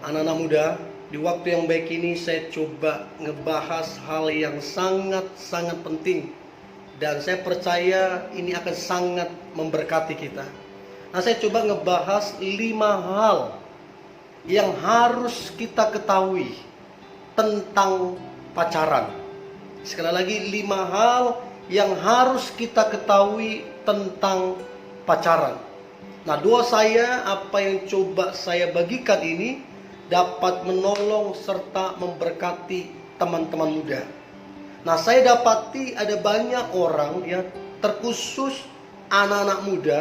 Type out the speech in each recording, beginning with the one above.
Anak-anak muda, di waktu yang baik ini saya coba ngebahas hal yang sangat-sangat penting. Dan saya percaya ini akan sangat memberkati kita. Nah, saya coba ngebahas 5 hal yang harus kita ketahui tentang pacaran. Sekali lagi, 5 hal yang harus kita ketahui tentang pacaran. Nah, doa saya, apa yang coba saya bagikan ini dapat menolong serta memberkati teman-teman muda. Nah, saya dapati ada banyak orang ya, terkhusus anak-anak muda,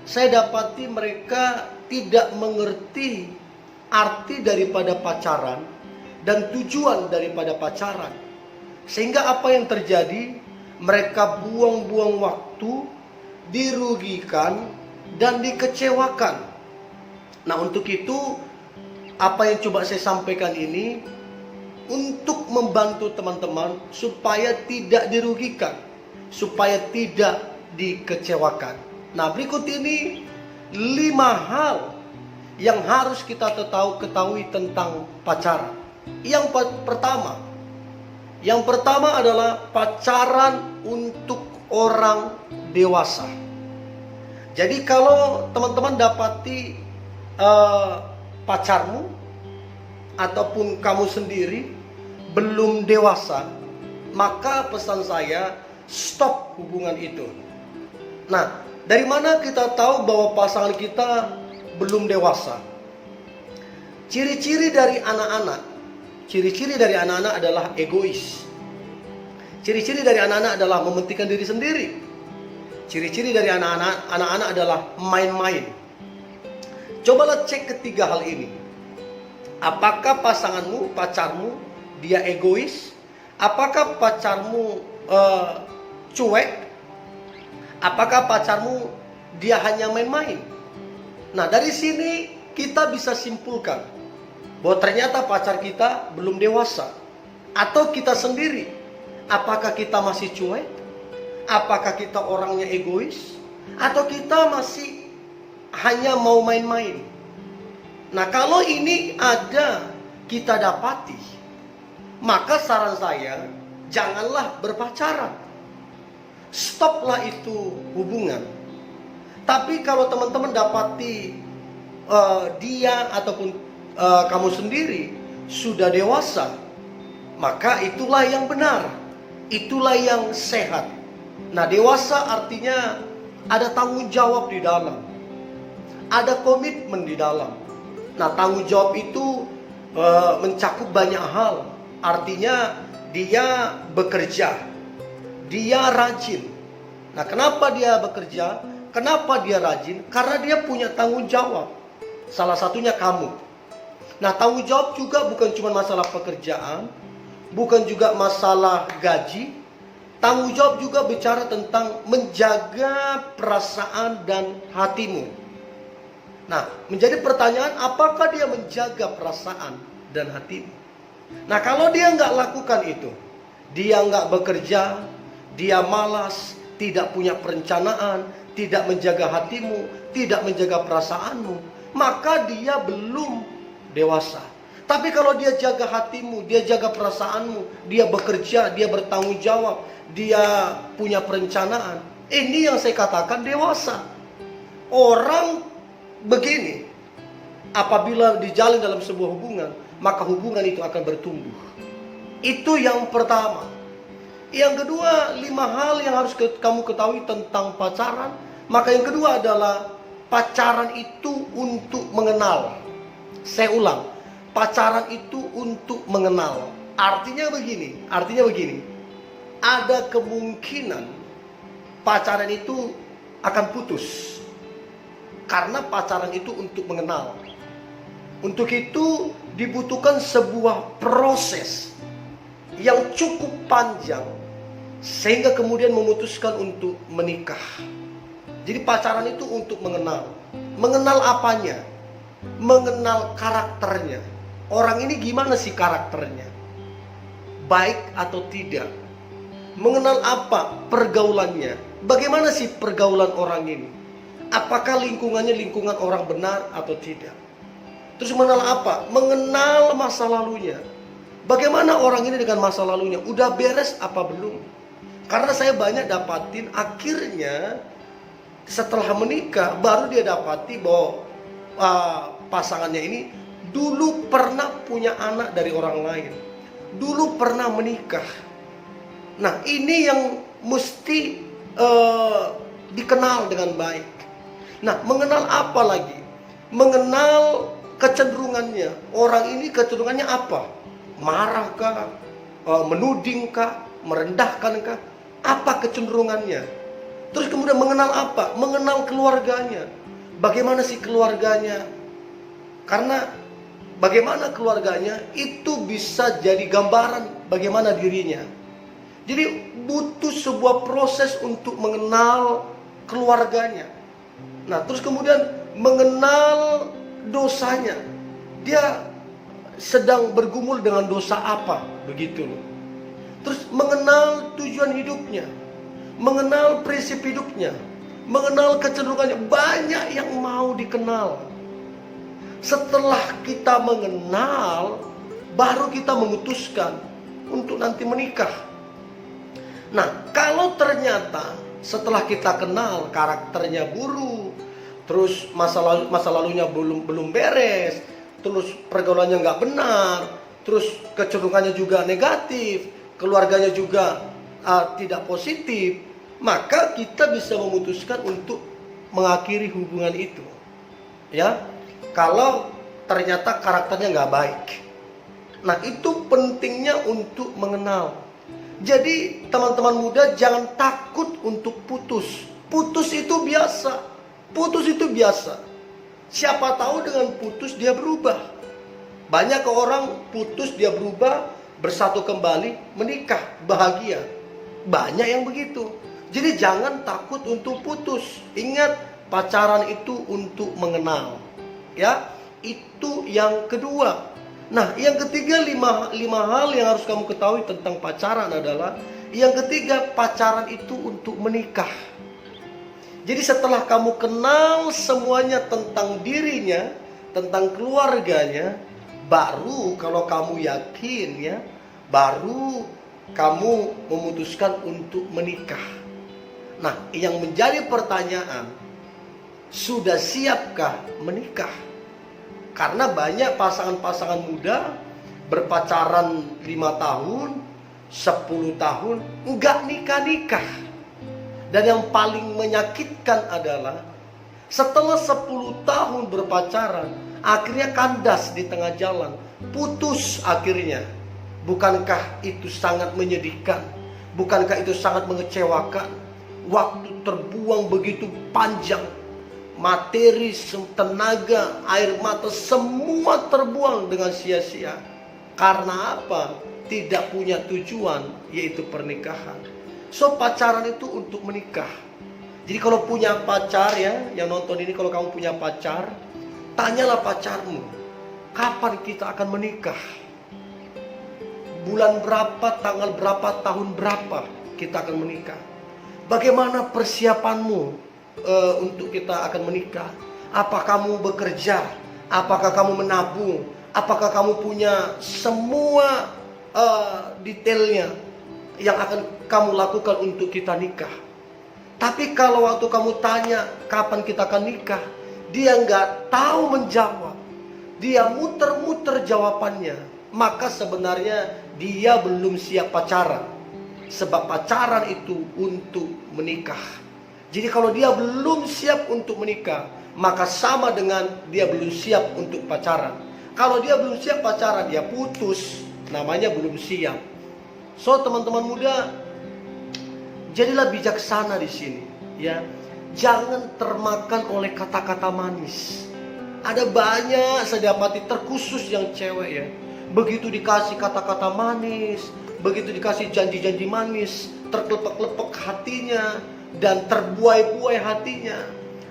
saya dapati mereka tidak mengerti arti daripada pacaran dan tujuan daripada pacaran. Sehingga apa yang terjadi? Mereka buang-buang waktu, dirugikan, dan dikecewakan. Nah, untuk itu apa yang coba saya sampaikan ini untuk membantu teman-teman supaya tidak dirugikan, supaya tidak dikecewakan. Nah, berikut ini 5 hal yang harus kita ketahui tentang pacaran. Yang pertama adalah pacaran untuk orang dewasa. Jadi kalau teman-teman dapati pacarmu ataupun kamu sendiri belum dewasa, maka pesan saya, stop hubungan itu. Nah, dari mana kita tahu bahwa pasangan kita belum dewasa? Ciri-ciri dari anak-anak adalah egois. Ciri-ciri dari anak-anak adalah mementingkan diri sendiri. Ciri-ciri dari anak-anak adalah main-main. Cobalah cek ketiga hal ini. Apakah pacarmu, dia egois? Apakah pacarmu cuek? Apakah pacarmu dia hanya main-main? Nah, dari sini kita bisa simpulkan bahwa ternyata pacar kita belum dewasa. Atau kita sendiri, apakah kita masih cuek? Apakah kita orangnya egois? Atau kita masih hanya mau main-main? Nah, kalau ini ada kita dapati, maka saran saya, janganlah berpacaran. Stoplah itu hubungan. Tapi kalau teman-teman dapati dia ataupun kamu sendiri sudah dewasa, maka itulah yang benar, itulah yang sehat. Nah, dewasa artinya ada tanggung jawab di dalam, ada komitmen di dalam. Nah, tanggung jawab itu mencakup banyak hal. Artinya dia bekerja, dia rajin. Nah, kenapa dia bekerja? Kenapa dia rajin? Karena dia punya tanggung jawab. Salah satunya kamu. Nah, tanggung jawab juga bukan cuma masalah pekerjaan, bukan juga masalah gaji. Tanggung jawab juga bicara tentang menjaga perasaan dan hatimu. Nah, menjadi pertanyaan, apakah dia menjaga perasaan dan hatimu? Nah, kalau dia nggak lakukan itu, dia nggak bekerja, dia malas, tidak punya perencanaan, tidak menjaga hatimu, tidak menjaga perasaanmu, maka dia belum dewasa. Tapi kalau dia jaga hatimu, dia jaga perasaanmu, dia bekerja, dia bertanggung jawab, dia punya perencanaan, ini yang saya katakan dewasa. Orang begini, apabila dijalin dalam sebuah hubungan, maka hubungan itu akan bertumbuh. Itu yang pertama. Yang kedua, 5 hal yang harus kamu ketahui tentang pacaran. Maka yang kedua adalah pacaran itu untuk mengenal. Saya ulang, pacaran itu untuk mengenal. Artinya begini. Ada kemungkinan pacaran itu akan putus. Karena pacaran itu untuk mengenal. Untuk itu dibutuhkan sebuah proses yang cukup panjang sehingga kemudian memutuskan untuk menikah. Jadi pacaran itu untuk mengenal. Mengenal apanya? Mengenal karakternya. Orang ini gimana sih karakternya? Baik atau tidak? Mengenal apa? Pergaulannya. Bagaimana sih pergaulan orang ini? Apakah lingkungannya lingkungan orang benar atau tidak? Terus mengenal apa? Mengenal masa lalunya. Bagaimana orang ini dengan masa lalunya? Udah beres apa belum? Karena saya banyak dapatin akhirnya setelah menikah baru dia dapati bahwa pasangannya ini dulu pernah punya anak dari orang lain. Dulu pernah menikah. Nah, ini yang mesti dikenal dengan baik. Nah, mengenal apa lagi? Mengenal kecenderungannya. Orang ini kecenderungannya apa? Marahkah? Menudingkah? Merendahkankah? Apa kecenderungannya? Terus kemudian mengenal apa? Mengenal keluarganya. Bagaimana sih keluarganya? Karena bagaimana keluarganya itu bisa jadi gambaran bagaimana dirinya. Jadi butuh sebuah proses untuk mengenal keluarganya. Nah, terus kemudian mengenal dosanya. Dia sedang bergumul dengan dosa apa? Begitu loh. Terus mengenal tujuan hidupnya, mengenal prinsip hidupnya, mengenal kecenderungannya. Banyak yang mau dikenal. Setelah kita mengenal, baru kita memutuskan untuk nanti menikah. Nah, kalau ternyata setelah kita kenal karakternya buruk, terus masa lalunya belum beres, terus pergaulannya nggak benar, terus kecenderungannya juga negatif, keluarganya juga tidak positif, maka kita bisa memutuskan untuk mengakhiri hubungan itu. Ya, kalau ternyata karakternya nggak baik. Nah, itu pentingnya untuk mengenal. Jadi teman-teman muda jangan takut untuk putus. Putus itu biasa. Putus itu biasa. Siapa tahu dengan putus dia berubah. Banyak orang putus dia berubah, bersatu kembali, menikah, bahagia. Banyak yang begitu. Jadi jangan takut untuk putus. Ingat, pacaran itu untuk mengenal. Ya, itu yang kedua. Nah, yang ketiga, lima hal yang harus kamu ketahui tentang pacaran adalah, yang ketiga, pacaran itu untuk menikah. Jadi setelah kamu kenal semuanya tentang dirinya, tentang keluarganya, baru kalau kamu yakin ya, baru kamu memutuskan untuk menikah. Nah, yang menjadi pertanyaan, sudah siapkah menikah? Karena banyak pasangan-pasangan muda berpacaran 5 tahun, 10 tahun, enggak nikah-nikah. Dan yang paling menyakitkan adalah setelah 10 tahun berpacaran, akhirnya kandas di tengah jalan, putus akhirnya. Bukankah itu sangat menyedihkan? Bukankah itu sangat mengecewakan? Waktu terbuang begitu panjang, materi, tenaga, air mata, semua terbuang dengan sia-sia. Karena apa? Tidak punya tujuan, yaitu pernikahan. So, pacaran itu untuk menikah. Jadi kalau punya pacar ya, yang nonton ini, kalau kamu punya pacar, tanyalah pacarmu, kapan kita akan menikah? Bulan berapa, tanggal berapa, tahun berapa kita akan menikah? Bagaimana persiapanmu untuk kita akan menikah? Apa kamu bekerja? Apakah kamu menabung? Apakah kamu punya semua detailnya yang akan kamu lakukan untuk kita nikah? Tapi kalau waktu kamu tanya kapan kita akan nikah, dia nggak tahu menjawab, dia muter-muter jawabannya, maka sebenarnya dia belum siap pacaran. Sebab pacaran itu untuk menikah. Jadi kalau dia belum siap untuk menikah, maka sama dengan dia belum siap untuk pacaran. Kalau dia belum siap pacaran, dia putus, namanya belum siap. So, teman-teman muda, jadilah bijaksana di sini, ya. Jangan termakan oleh kata-kata manis. Ada banyak saya dapati, terkhusus yang cewek ya. Begitu dikasih kata-kata manis, begitu dikasih janji-janji manis, terkelepek-kelepek hatinya dan terbuai-buai hatinya.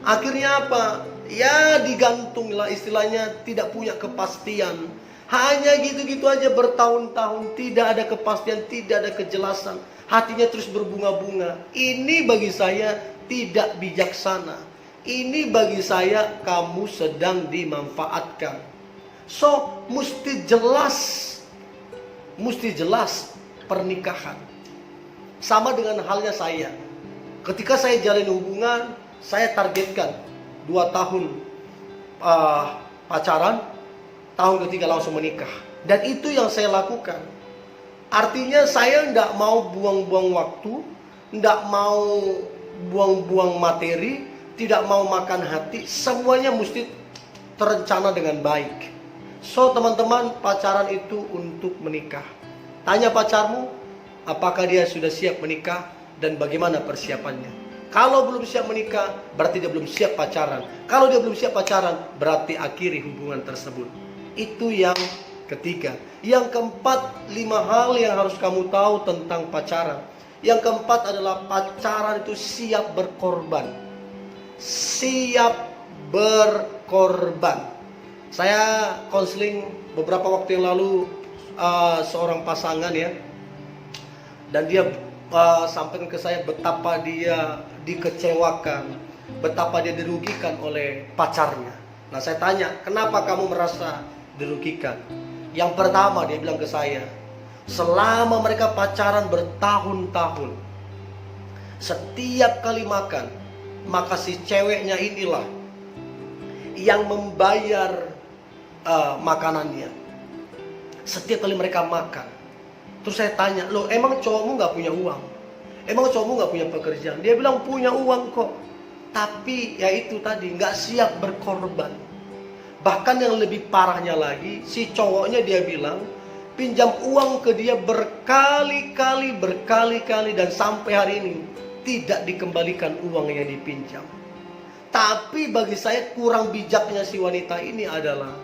Akhirnya apa? Ya digantung lah, istilahnya tidak punya kepastian. Hanya gitu-gitu aja bertahun-tahun, tidak ada kepastian, tidak ada kejelasan. Hatinya terus berbunga-bunga. Ini bagi saya tidak bijaksana. Ini bagi saya kamu sedang dimanfaatkan. So, mesti jelas pernikahan. Sama dengan halnya saya. Ketika saya jalin hubungan, saya targetkan 2 tahun pacaran, tahun ketiga langsung menikah. Dan itu yang saya lakukan. Artinya saya tidak mau buang-buang waktu, tidak mau buang-buang materi, tidak mau makan hati. Semuanya mesti terencana dengan baik. So teman-teman, pacaran itu untuk menikah. Tanya pacarmu, apakah dia sudah siap menikah dan bagaimana persiapannya. Kalau belum siap menikah, berarti dia belum siap pacaran. Kalau dia belum siap pacaran, berarti akhiri hubungan tersebut. Itu yang ketiga. Yang keempat, 5 hal yang harus kamu tahu tentang pacaran. Yang keempat adalah pacaran itu siap berkorban. Siap berkorban. Saya konseling beberapa waktu yang lalu seorang pasangan ya. Dan dia sampaikan ke saya betapa dia dikecewakan, betapa dia dirugikan oleh pacarnya. Nah saya tanya, kenapa kamu merasa dirugikan? Yang pertama dia bilang ke saya, selama mereka pacaran bertahun-tahun, setiap kali makan, maka si ceweknya inilah yang membayar makanannya. Setiap kali mereka makan. Terus saya tanya, loh emang cowokmu gak punya uang? Emang cowokmu gak punya pekerjaan? Dia bilang punya uang kok. Tapi ya itu tadi, gak siap berkorban. Bahkan yang lebih parahnya lagi, si cowoknya dia bilang pinjam uang ke dia berkali-kali dan sampai hari ini tidak dikembalikan uang yang dipinjam. Tapi bagi saya kurang bijaknya si wanita ini adalah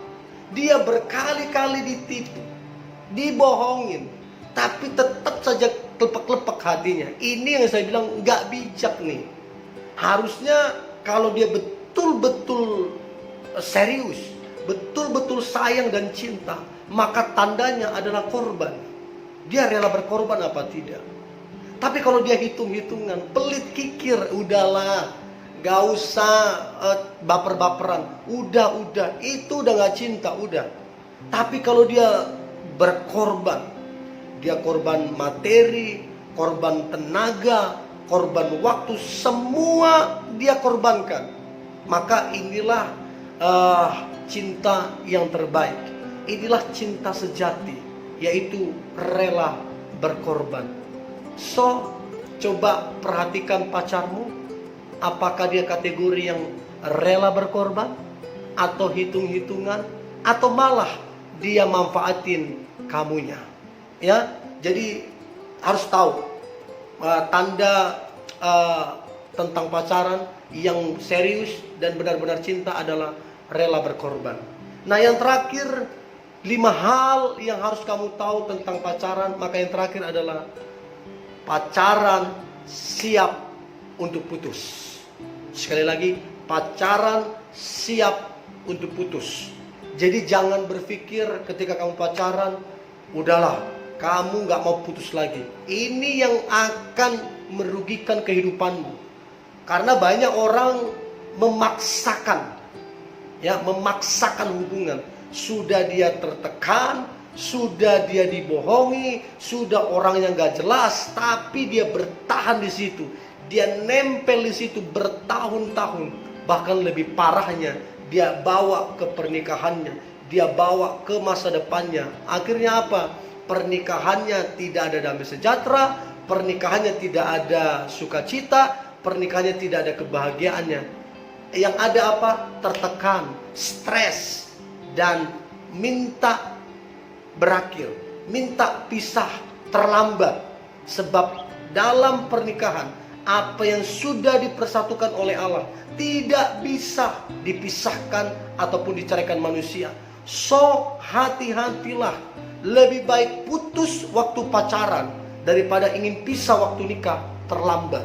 dia berkali-kali ditipu, dibohongin, tapi tetap saja kelepek-kelepek hatinya. Ini yang saya bilang gak bijak nih. Harusnya kalau dia betul-betul serius, betul-betul sayang dan cinta, maka tandanya adalah korban. Dia rela berkorban apa tidak? Tapi kalau dia hitung-hitungan, pelit kikir, udahlah, gak usah baper-baperan, udah, itu udah gak cinta, udah. Tapi kalau dia berkorban, dia korban materi, korban tenaga, korban waktu, semua dia korbankan. Maka inilah cinta yang terbaik. Inilah cinta sejati, yaitu rela berkorban. So, coba perhatikan pacarmu. Apakah dia kategori yang rela berkorban, atau hitung-hitungan, atau malah dia manfaatin kamunya. Ya, jadi harus tahu tanda tentang pacaran yang serius dan benar-benar cinta adalah rela berkorban. Nah yang terakhir, 5 hal yang harus kamu tahu tentang pacaran. Maka yang terakhir adalah pacaran siap untuk putus. Sekali lagi, pacaran siap untuk putus. Jadi jangan berpikir ketika kamu pacaran, udahlah, kamu gak mau putus lagi. Ini yang akan merugikan kehidupanmu. Karena banyak orang memaksakan hubungan. Sudah dia tertekan, sudah dia dibohongi, sudah orangnya gak jelas, tapi dia bertahan di situ. Dia nempel di situ bertahun-tahun. Bahkan lebih parahnya, dia bawa ke pernikahannya, dia bawa ke masa depannya. Akhirnya apa? Pernikahannya tidak ada damai sejahtera, pernikahannya tidak ada sukacita, pernikahannya tidak ada kebahagiaannya. Yang ada apa? Tertekan, stres, dan minta berakhir, minta pisah, terlambat. Sebab dalam pernikahan, apa yang sudah dipersatukan oleh Allah tidak bisa dipisahkan ataupun diceraikan manusia. So, hati-hatilah. Lebih baik putus waktu pacaran daripada ingin pisah waktu nikah terlambat.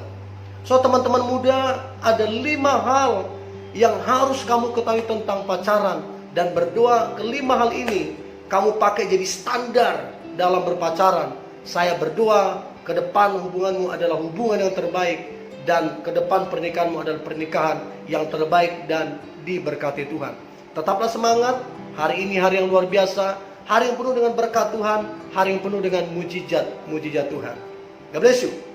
So, teman-teman muda, ada 5 hal yang harus kamu ketahui tentang pacaran. Dan berdoa ke-5 hal ini kamu pakai jadi standar dalam berpacaran. Saya berdoa ke depan hubunganmu adalah hubungan yang terbaik, dan ke depan pernikahanmu adalah pernikahan yang terbaik dan diberkati Tuhan. Tetaplah semangat, Hari ini hari yang luar biasa, hari yang penuh dengan berkat Tuhan, hari yang penuh dengan mujizat Tuhan. God bless you.